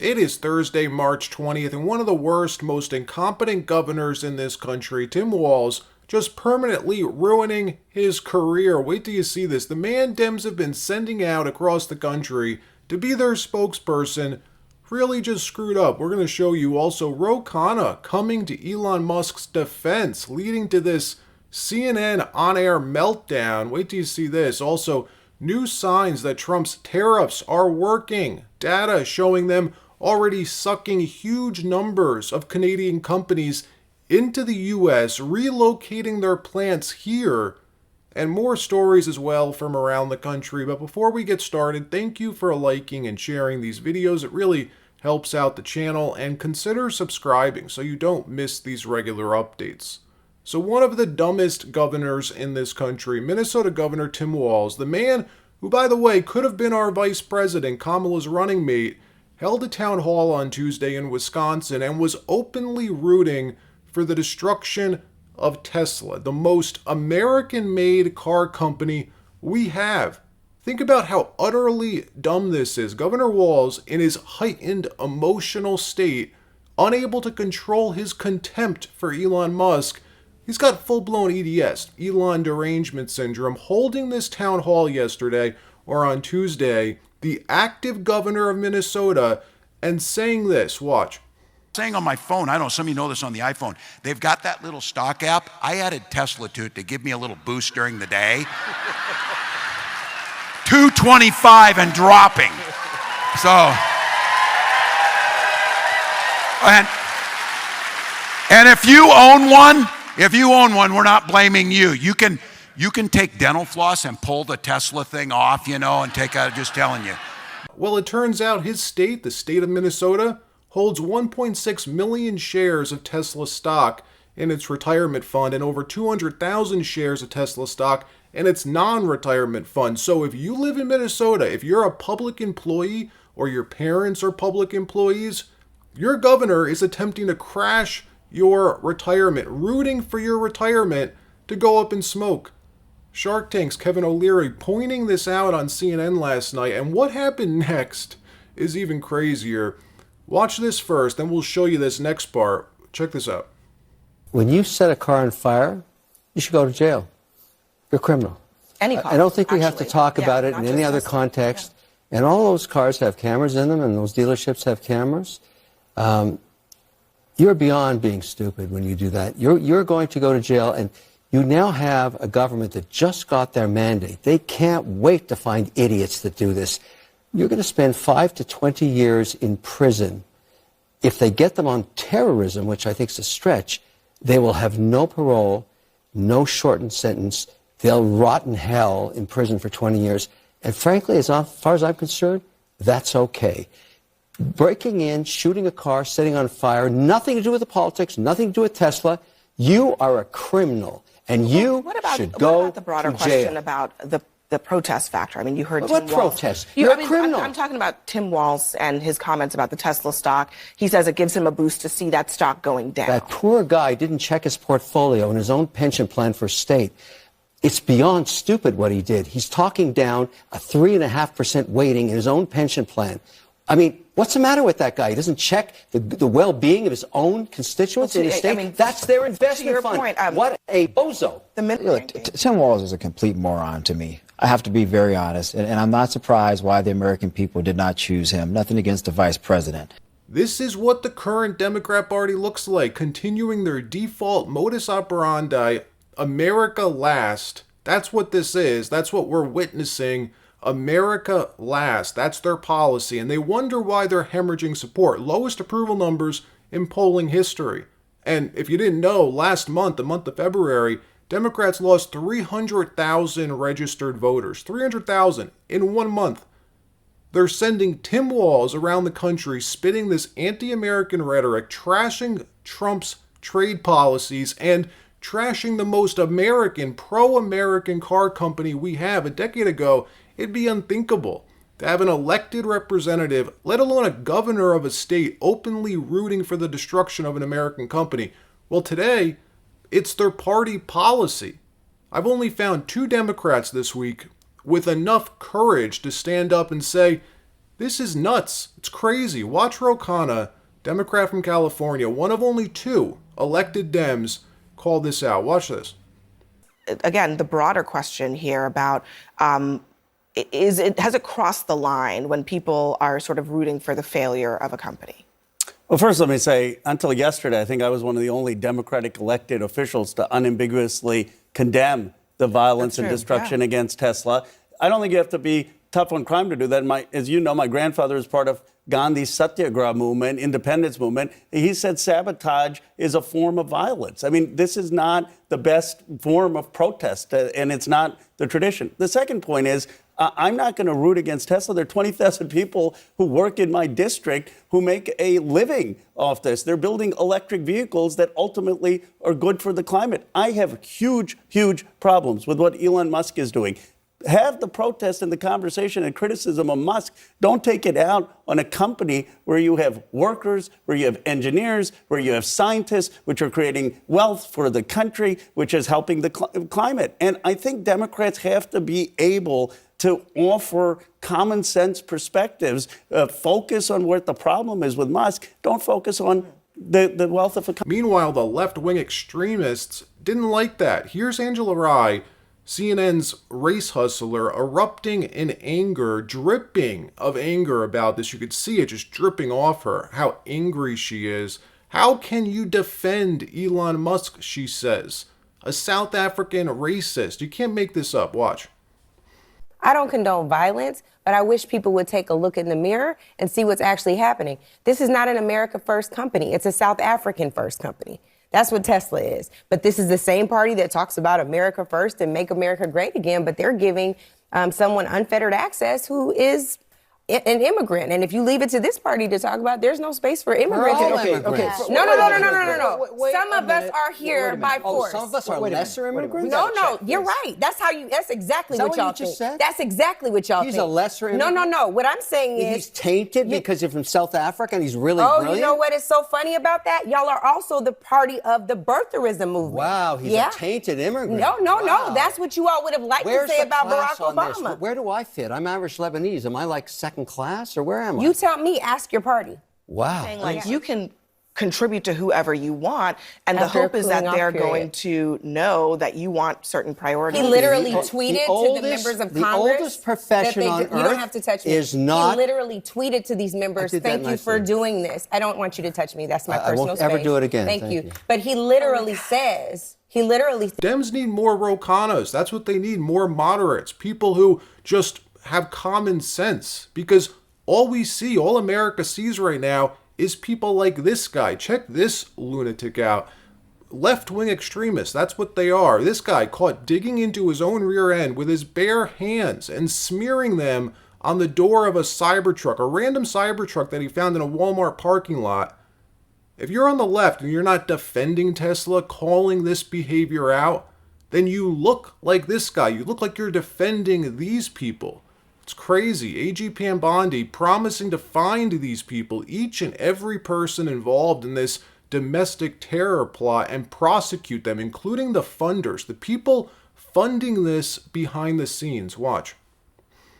It is Thursday, March 20th, and one of the worst, most incompetent governors in this country, Tim Walz, just permanently ruining his career. Wait till you see this. The man Dems have been sending out across the country to be their spokesperson really just screwed up. We're going to show you also Ro Khanna coming to Elon Musk's defense, leading to this CNN on-air meltdown. Wait till you see this. Also, new signs that Trump's tariffs are working. Data showing them already sucking huge numbers of Canadian companies into the U.S., relocating their plants here, and more stories as well from around the country. But before we get started, thank you for liking and sharing these videos. It really helps out the channel, and consider subscribing so you don't miss these regular updates. So one of the dumbest governors in this country, Minnesota Governor Tim Walz, the man who, by the way, could have been our vice president, Kamala's running mate, held a town hall on Tuesday in Wisconsin and was openly rooting for the destruction of Tesla, the most American-made car company we have. Think about how utterly dumb this is. Governor Walz, in his heightened emotional state, unable to control his contempt for Elon Musk, he's got full-blown EDS, Elon derangement syndrome, holding this town hall yesterday, or on Tuesday, the active governor of Minnesota, and saying this, watch. Saying on my phone, I don't know, some of you know this on the iPhone, they've got that little stock app. I added Tesla to it to give me a little boost during the day. 225 and dropping. So, and if you own one, we're not blaming you. You can take dental floss and pull the Tesla thing off, and take out, just telling you. Well, it turns out his state, the state of Minnesota, holds 1.6 million shares of Tesla stock in its retirement fund and over 200,000 shares of Tesla stock in its non-retirement fund. So if you live in Minnesota, if you're a public employee or your parents are public employees, your governor is attempting to crash your retirement, rooting for your retirement to go up in smoke. Shark Tank's Kevin O'Leary pointing this out on CNN last night, and what happened next is even crazier. Watch this first, then we'll show you this next part. Check this out. When you set a car on fire, you should go to jail. You're a criminal. Any car, I don't think we have to talk about it in any other context. Yeah. And all those cars have cameras in them, and those dealerships have cameras. You're beyond being stupid when you do that. You're going to go to jail, and you now have a government that just got their mandate. They can't wait to find idiots that do this. You're going to spend 5 to 20 years in prison. If they get them on terrorism, which I think is a stretch, they will have no parole, no shortened sentence. They'll rot in hell in prison for 20 years. And frankly, as far as I'm concerned, that's okay. Breaking in, shooting a car, setting on fire, nothing to do with the politics, nothing to do with Tesla. You are a criminal, and you should go what about the broader to question jail. About the protest factor? I mean, you heard What Tim Walz. protest? You're a criminal. I'm talking about Tim Walz and his comments about the Tesla stock. He says it gives him a boost to see that stock going down. That poor guy didn't check his portfolio and his own pension plan for state. It's beyond stupid what he did. He's talking down a 3.5% weighting in his own pension plan. I mean, what's the matter with that guy? He doesn't check the well-being of his own constituents in his state. I mean, that's their investment to your fund. point, What a bozo. Look, Tim Walz is a complete moron to me. I have to be very honest, and I'm not surprised why the American people did not choose him. Nothing against the vice president. This is what the current Democrat Party looks like, continuing their default modus operandi, America last. That's what this is. That's what we're witnessing. America last. That's their policy. And they wonder why they're hemorrhaging support. Lowest approval numbers in polling history. And if you didn't know, last month, the month of February, Democrats lost 300,000 registered voters. 300,000 in 1 month. They're sending Tim Walz around the country spitting this anti-American rhetoric, trashing Trump's trade policies, and trashing the most American, pro-American car company we have. A decade ago, it'd be unthinkable to have an elected representative, let alone a governor of a state, openly rooting for the destruction of an American company. Well, today, it's their party policy. I've only found 2 Democrats this week with enough courage to stand up and say, This is nuts. It's crazy. Watch Ro Khanna, Democrat from California, one of only 2 elected Dems, call this out. Watch this. Again, the broader question here about has it crossed the line when people are sort of rooting for the failure of a company? Well, first, let me say, until yesterday, I think I was one of the only Democratic elected officials to unambiguously condemn the violence and destruction against Tesla. I don't think you have to be tough on crime to do that. As you know, my grandfather is part of Gandhi's Satyagraha movement, independence movement. He said sabotage is a form of violence. I mean, this is not the best form of protest, and it's not the tradition. The second point is, I'm not going to root against Tesla. There are 20,000 people who work in my district who make a living off this. They're building electric vehicles that ultimately are good for the climate. I have huge, huge problems with what Elon Musk is doing. Have the protest and the conversation and criticism of Musk. Don't take it out on a company where you have workers, where you have engineers, where you have scientists, which are creating wealth for the country, which is helping the climate. And I think Democrats have to be able to offer common sense perspectives, focus on what the problem is with Musk. Don't focus on the wealth of a company. Meanwhile, the left-wing extremists didn't like that. Here's Angela Rye, CNN's race hustler, erupting in anger, dripping of anger about this. You could see it just dripping off her, how angry she is. How can you defend Elon Musk, she says. A South African racist. You can't make this up. Watch. I don't condone violence, but I wish people would take a look in the mirror and see what's actually happening. This is not an America First company. It's a South African First company. That's what Tesla is. But this is the same party that talks about America First and make America great again, but they're giving someone unfettered access who is an immigrant. And if you leave it to this party to talk about, there's no space for immigrants. Okay. No. Some of us are here by force. Some of us are lesser immigrants? No, you're right. That's exactly what y'all think. That's exactly what y'all think. He's a lesser immigrant? No. What I'm saying is... He's tainted because you're from South Africa and he's really brilliant? You know what is so funny about that? Y'all are also the party of the birtherism movement. Wow, he's a tainted immigrant. No. That's what you all would have liked to say about Barack Obama. Where do I fit? I'm Irish Lebanese. Am I like second class or where am I? You tell me, ask your party. Wow. Like, you can contribute to whoever you want, and the hope is that they're going to know that you want certain priorities. He literally tweeted to the members of Congress. The oldest profession on earth. You don't have to touch me. Is not. He literally tweeted to these members, thank you for doing this. I don't want you to touch me. That's my personal space. I won't ever do it again. Thank you. But he literally says, Dems need more Ro Khannas. That's what they need, more moderates, people who just have common sense. Because all we see, all America sees right now is people like this guy. Check this lunatic out. Left-wing extremists, that's what they are. This guy caught digging into his own rear end with his bare hands and smearing them on the door of a Cybertruck, a random Cybertruck that he found in a Walmart parking lot. If you're on the left and you're not defending Tesla, calling this behavior out, then you look like this guy. You look like you're defending these people. It's crazy. AG Pam Bondi promising to find these people, each and every person involved in this domestic terror plot, and prosecute them, including the funders, the people funding this behind the scenes. Watch.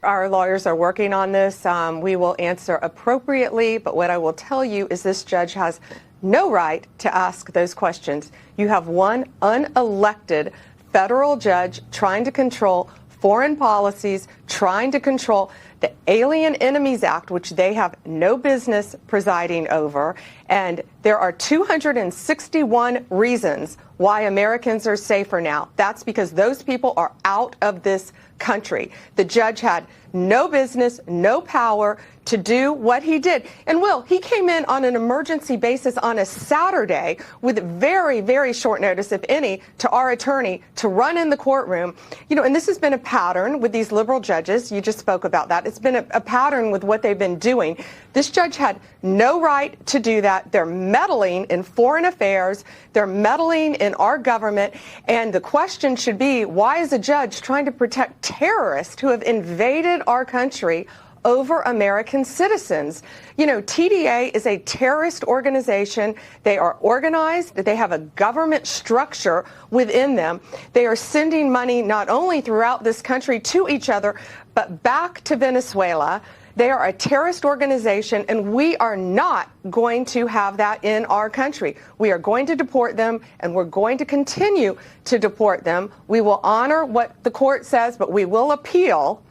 Our lawyers are working on this. We will answer appropriately, but what I will tell you is this judge has no right to ask those questions. You have one unelected federal judge trying to control foreign policies, trying to control the Alien Enemies Act, which they have no business presiding over. And there are 261 reasons why Americans are safer now. That's because those people are out of this country. The judge had no business, no power to do what he did. And he came in on an emergency basis on a Saturday with very, very short notice, if any, to our attorney to run in the courtroom. And this has been a pattern with these liberal judges. You just spoke about that. It's been a pattern with what they've been doing. This judge had no right to do that. They're meddling in foreign affairs. They're meddling in our government. And the question should be, why is a judge trying to protect terrorists who have invaded our country over American citizens? TDA is a terrorist organization. They are organized. They have a government structure within them. They are sending money not only throughout this country to each other, but back to Venezuela. They are a terrorist organization, and we are not going to have that in our country. We are going to deport them, and we're going to continue to deport them. We will honor what the court says, but we will appeal,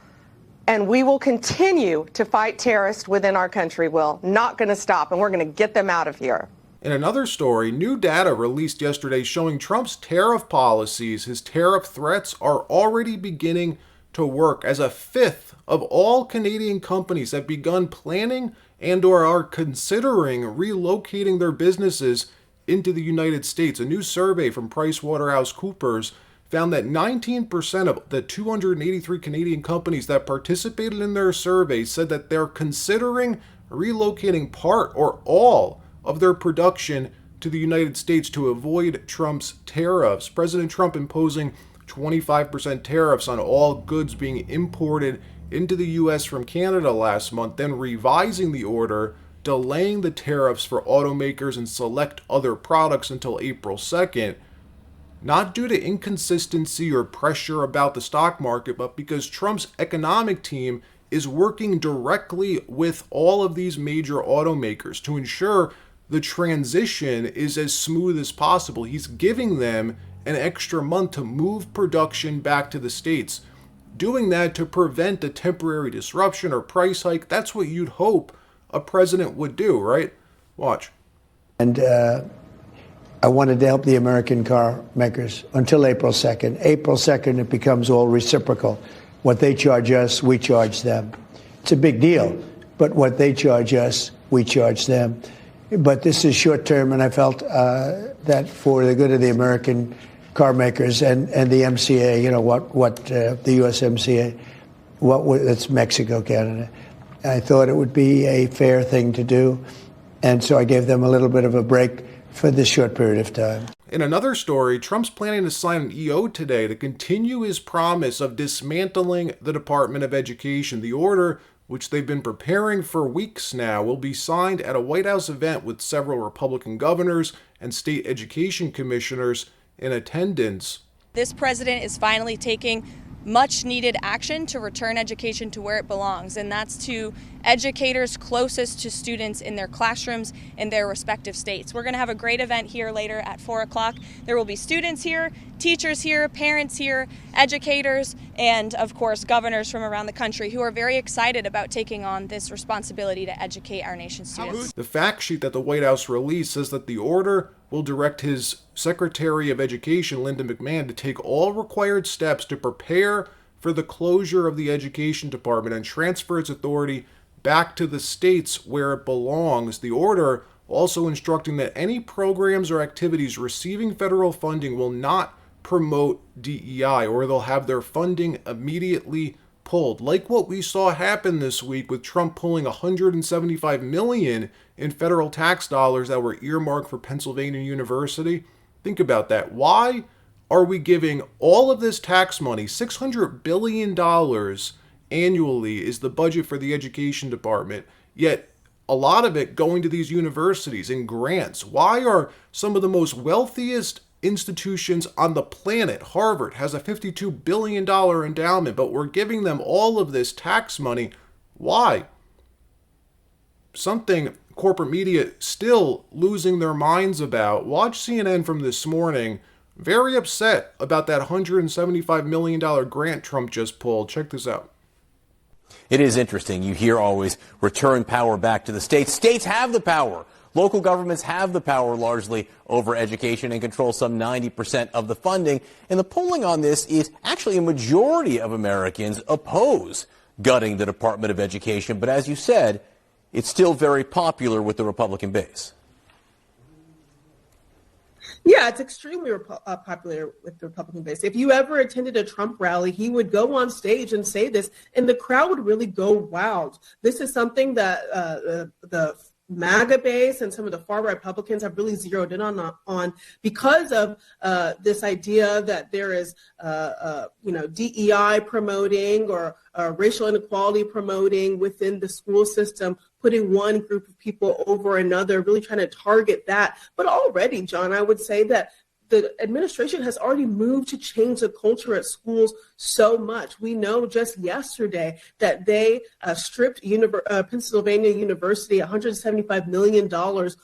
and we will continue to fight terrorists within our country, Will. Not going to stop, and we're going to get them out of here. In another story, new data released yesterday showing Trump's tariff policies, his tariff threats, are already beginning to work, as a fifth of all Canadian companies have begun planning and or are considering relocating their businesses into the United States. A new survey from PricewaterhouseCoopers found that 19% of the 283 Canadian companies that participated in their survey said that they're considering relocating part or all of their production to the United States to avoid Trump's tariffs. President Trump imposing 25% tariffs on all goods being imported into the U.S. from Canada last month, then revising the order, delaying the tariffs for automakers and select other products until April 2nd, not due to inconsistency or pressure about the stock market, but because Trump's economic team is working directly with all of these major automakers to ensure the transition is as smooth as possible. He's giving them an extra month to move production back to the States. Doing that to prevent a temporary disruption or price hike, that's what you'd hope a president would do, right? Watch. And I wanted to help the American car makers until April 2nd. April 2nd, it becomes all reciprocal. What they charge us, we charge them. It's a big deal, but what they charge us, we charge them. But this is short term, and I felt that for the good of the American car makers and the MCA, you know, the USMCA, that's Mexico, Canada. I thought it would be a fair thing to do, and so I gave them a little bit of a break for this short period of time. In another story, Trump's planning to sign an EO today to continue his promise of dismantling the Department of Education. The order, which they've been preparing for weeks now, will be signed at a White House event with several Republican governors and state education commissioners in attendance. This president is finally taking much needed action to return education to where it belongs, and that's to educators closest to students in their classrooms in their respective states. We're going to have a great event here later at 4 o'clock. There will be students here, teachers here, parents here, educators, and of course governors from around the country who are very excited about taking on this responsibility to educate our nation's students. The fact sheet that the White House released says that the order will direct his Secretary of Education, Linda McMahon, to take all required steps to prepare for the closure of the Education Department and transfer its authority back to the states where it belongs. The order also instructing that any programs or activities receiving federal funding will not promote DEI, or they'll have their funding immediately pulled, like what we saw happen this week with Trump pulling $175 million in federal tax dollars that were earmarked for Pennsylvania University. Think about that. Why are we giving all of this tax money, $600 billion annually is the budget for the education department, yet a lot of it going to these universities in grants? Why are some of the most wealthiest institutions on the planet, Harvard has a $52 billion endowment, but we're giving them all of this tax money? Why? Something corporate media still losing their minds about. Watch CNN from this morning, very upset about that $175 million grant Trump just pulled. Check this out. It is interesting. You hear always return power back to the states. States have the power. Local governments have the power largely over education and control some 90% of the funding. And the polling on this is actually a majority of Americans oppose gutting the Department of Education. But as you said, it's still very popular with the Republican base. Yeah, it's extremely popular with the Republican base. If you ever attended a Trump rally, he would go on stage and say this, and the crowd would really go wild. This is something that the MAGA base and some of the far-right Republicans have really zeroed in on because of this idea that there is, DEI promoting or racial inequality promoting within the school system, putting one group of people over another, really trying to target that. But already, John, I would say that the administration has already moved to change the culture at schools so much. We know just yesterday that they stripped Pennsylvania University $175 million.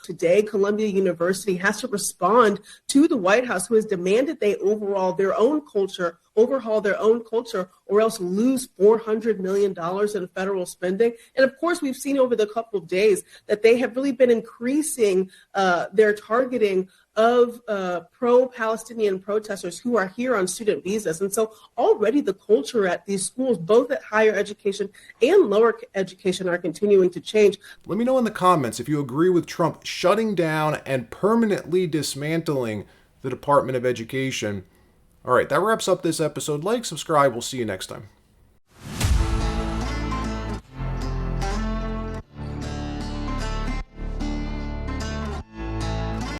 Today, Columbia University has to respond to the White House, who has demanded they overhaul their own culture, or else lose $400 million in federal spending. And of course, we've seen over the couple of days that they have really been increasing their targeting of pro-Palestinian protesters who are here on student visas. And so already the culture at these schools, both at higher education and lower education, are continuing to change. Let me know in the comments if you agree with Trump shutting down and permanently dismantling the Department of Education. All right, that wraps up this episode. Like, subscribe. We'll see you next time.